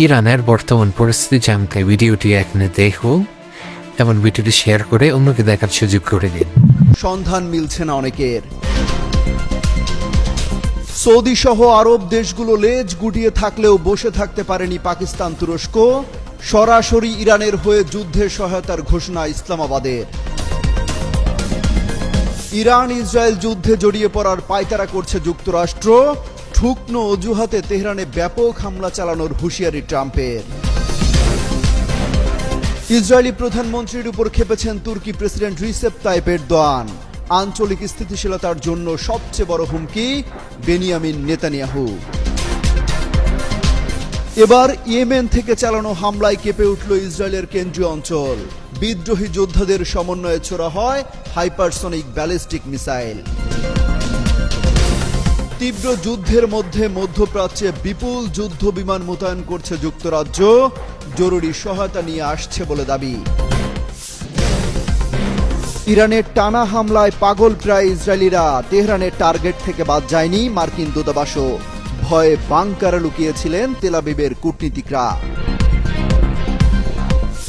ইরানের বর্তমান পরিস্থিতি জানতে ভিডিওটি এখানে দেখুন এবং ভিডিওটি শেয়ার করে অন্যকে দেখার সুযোগ করে দিন। সন্ধান মিলছে না অনেকের। সৌদি সহ আরব দেশগুলো লেজ গুটিয়ে থাকলেও বসে থাকতে পারেনি পাকিস্তান তুরস্ক। সরাসরি ইরানের হয়ে যুদ্ধে সহায়তার ঘোষণা ইসলামাবাদের। ইরান ইসরায়েল যুদ্ধে জড়িয়ে পড়ার পায়তারা করছে যুক্তরাষ্ট্র। ঠুকনো অজুহাতে তেহরানে ব্যাপক হামলা চালানোর হুঁশিয়ারি ট্রাম্পের। ইসরায়েলি প্রধানমন্ত্রীর উপর খেপেছেন তুর্কি প্রেসিডেন্ট রিসেপ তাইপ এরদোয়ান। আঞ্চলিক স্থিতিশীলতার জন্য সবচেয়ে বড় হুমকি বেনিয়ামিন নেতানিয়াহু। এবার ইয়েমেন থেকে চালানো হামলায় কেঁপে উঠল ইসরায়েলের কেন্দ্রীয় অঞ্চল। বিদ্রোহী যোদ্ধাদের সমন্বয়ে ছোড়া হয় হাইপারসনিক ব্যালিস্টিক মিসাইল। তীব্র যুদ্ধের মধ্যে মধ্যপ্রাচ্যে বিপুল যুদ্ধ বিমান মোতায়েন করছে যুক্তরাজ্য। জরুরি সহায়তা নিয়ে আসছে বলে দাবি। ইরানের টানা হামলায় পাগল প্রায় ইসরায়েলিরা। তেহরানের টার্গেট থেকে বাদ যায়নি মার্কিন দূতাবাসও। ভয়ে বাংকারে লুকিয়েছিলেন তেল আবিবের কূটনীতিকরা।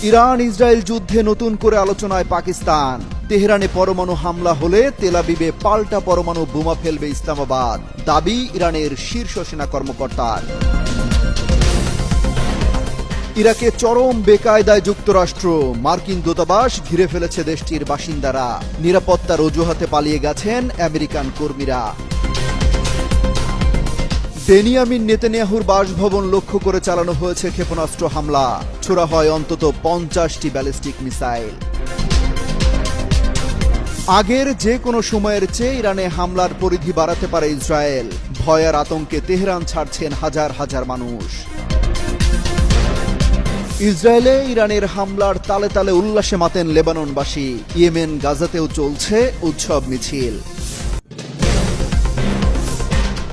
ইরান ইসরায়েল যুদ্ধে নতুন করে আলোচনায় পাকিস্তান। তেহরানে পরমাণু হামলা হলে তেল আবিবে পাল্টা পরমাণু বোমা ফেলবে ইসলামাবাদ, দাবি ইরানের শীর্ষ সেনা কর্মকর্তার। ইরাকে চরম বেকায়দায় যুক্তরাষ্ট্র। মার্কিন দূতাবাস ঘিরে ফেলেছে দেশটির বাসিন্দারা। নিরাপত্তার অজুহাতে পালিয়ে গেছেন আমেরিকান কর্মীরা। বেনিয়ামিন নেতানিয়াহুর বাসভবন লক্ষ্য করে চালানো হয়েছে ক্ষেপণাস্ত্র হামলা। ছোড়া হয় অন্তত 50টি ব্যালিস্টিক মিসাইল। আগের যে কোনো সময়ের চেয়ে ইরানে হামলার পরিধি বাড়াতে পারে ইসরায়েল। ভয় আর আতঙ্কে তেহরান ছাড়ছেন হাজার হাজার মানুষ। ইসরায়েলে ইরানের হামলার তালে তালে উল্লাসে মাতেন লেবাননবাসী। ইয়েমেন গাজাতেও চলছে উৎসব মিছিল।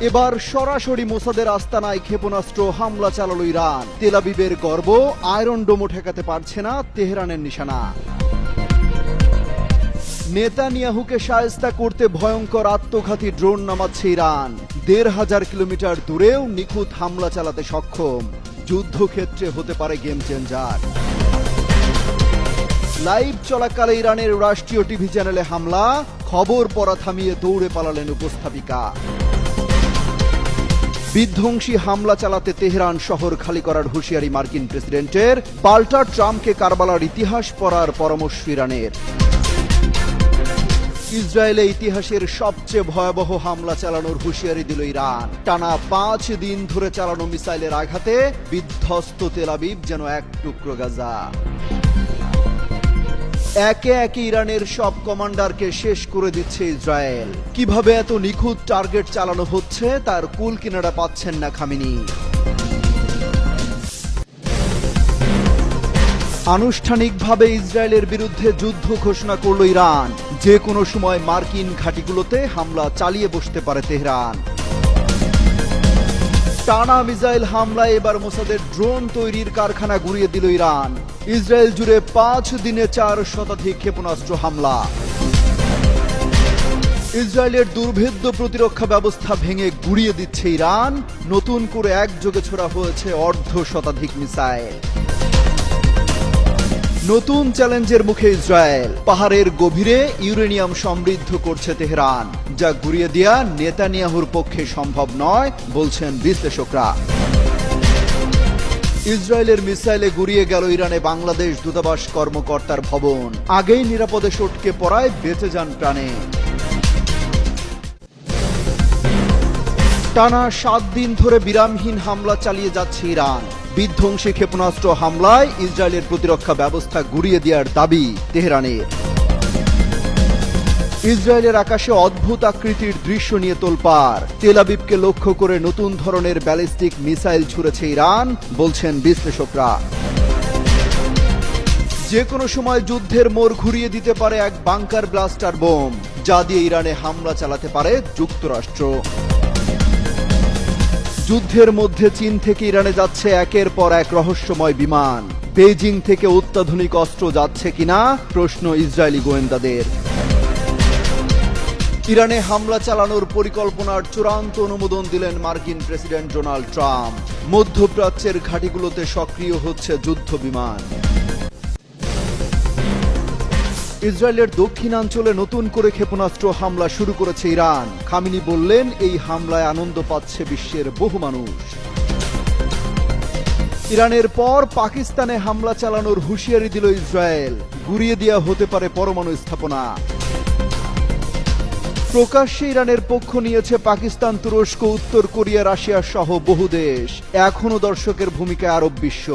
এবার সরাসরি মোসাদের আস্তানায় ক্ষেপণাস্ত্র হামলা চালালো ইরান। তেল আবিবের গর্ব, আয়রন ডোমও ঠেকাতে পারছে না তেহরানের নিশানা। নেতানিয়াহুকে শায়েস্তা করতে ভয়ঙ্কর আত্মঘাতী ড্রোন নামাচ্ছে ইরান। ১৫০০ কিলোমিটার দূরেও নিখুঁত হামলা চালাতে সক্ষম। যুদ্ধক্ষেত্রে হতে পারে গেম চেঞ্জার। লাইভ চলাকালে ইরানের রাষ্ট্রীয় টিভি চ্যানেলে হামলা। খবর পড়া থামিয়ে দৌড়ে পালালেন উপস্থাপিকা। বিধ্বংসী হামলা চালাতে তেহরান শহর খালি করার হুঁশিয়ারি মার্কিন প্রেসিডেন্টের। পাল্টা ট্রাম্পকে কারবালার ইতিহাস পড়ার পরামর্শ ইরানের। ইসরায়েলে ইতিহাসের সবচেয়ে ভয়াবহ হামলা চালানোর হুঁশিয়ারি দিল ইরান। টানা 5 দিন ধরে চালানো মিসাইলের আঘাতে বিধ্বস্ত তেল আবিব যেন এক টুকরো গাজা। একে একে ইরানের সব কমান্ডারকে শেষ করে দিচ্ছে ইসরায়েল। কিভাবে এত নিখুঁত টার্গেট চালানো হচ্ছে তার কুল কিনারা পাচ্ছেন না খামেনি। আনুষ্ঠানিকভাবে ইসরায়েলের বিরুদ্ধে যুদ্ধ ঘোষণা করল ইরান। যে কোনো সময় মার্কিন ঘাঁটিগুলোতে হামলা চালিয়ে বসতে পারে তেহরান। টানা মিসাইল হামলায় এবার মোসাদের ড্রোন তৈরির কারখানা গুঁড়িয়ে দিল ইরান। ইসরায়েল জুড়ে 5 দিনে 4 শতাধিক ক্ষেপণাস্ত্র হামলা। ইসরায়েলের দুর্ভেদ্য প্রতিরক্ষা ব্যবস্থা ভেঙে গুঁড়িয়ে দিচ্ছে ইরান। নতুন করে একযোগে ছোড়া হয়েছে 1/2 শতাধিক মিসাইল। নতুন চ্যালেঞ্জের মুখে ইসরায়েল। পাহাড়ের গভীরে ইউরেনিয়াম সমৃদ্ধ করছে তেহরান, যা গুঁড়িয়ে দেয়া নেতানিয়াহুর পক্ষে সম্ভব নয় বলছেন বিশ্লেষকরা। ইসরায়েলের মিসাইলে গুঁড়িয়ে গেল ইরানে বাংলাদেশ দূতাবাস কর্মকর্তার ভবন। আগেই নিরাপদে সটকে পড়ায় বেঁচে যান প্রাণে। টানা 7 দিন ধরে বিরামহীন হামলা চালিয়ে যাচ্ছে ইরান। বিধ্বংসী ক্ষেপণাস্ত্র হামলায় ইসরায়েলের প্রতিরক্ষা ব্যবস্থা গুঁড়িয়ে দেওয়ার দাবি তেহরানের। ইসরায়েলের আকাশে অদ্ভুত আকৃতির দৃশ্য নিয়ে তোলপাড়। তেল আবিবকে লক্ষ্য করে নতুন ধরনের ব্যালিস্টিক মিসাইল ছুড়েছে ইরান বলছেন বিশ্লেষকরা। যে কোনো সময় যুদ্ধের মোড় ঘুরিয়ে দিতে পারে এক বাংকার ব্লাস্টার বোম, যা দিয়ে ইরানে হামলা চালাতে পারে যুক্তরাষ্ট্র। যুদ্ধের মধ্যে চীন থেকে ইরানে যাচ্ছে একের পর এক রহস্যময় বিমান। বেইজিং থেকে অত্যাধুনিক অস্ত্র যাচ্ছে কিনা প্রশ্ন ইসরায়েলি গোয়েন্দাদের। ইরানে হামলা চালানোর পরিকল্পনার চূড়ান্ত অনুমোদন দিলেন মার্কিন প্রেসিডেন্ট ডোনাল্ড ট্রাম্প। মধ্যপ্রাচ্যের ঘাঁটিগুলোতে সক্রিয় হচ্ছে যুদ্ধ বিমান। ইসরায়েলের দক্ষিণাঞ্চলে নতুন করে ক্ষেপণাস্ত্র হামলা শুরু করেছে ইরান। খামেনি বললেন, এই হামলায় আনন্দ পাচ্ছে বিশ্বের বহু মানুষ। ইরানের পর পাকিস্তানে হামলা চালানোর হুঁশিয়ারি দিল ইসরায়েল। গুঁড়িয়ে দেওয়া হতে পারে পরমাণু স্থাপনা। প্রকাশ্যে ইরানের পক্ষ নিয়েছে পাকিস্তান, তুরস্ক, উত্তর কোরিয়া, রাশিয়া সহ বহু দেশ। এখনও দর্শকের ভূমিকায় আরব বিশ্ব।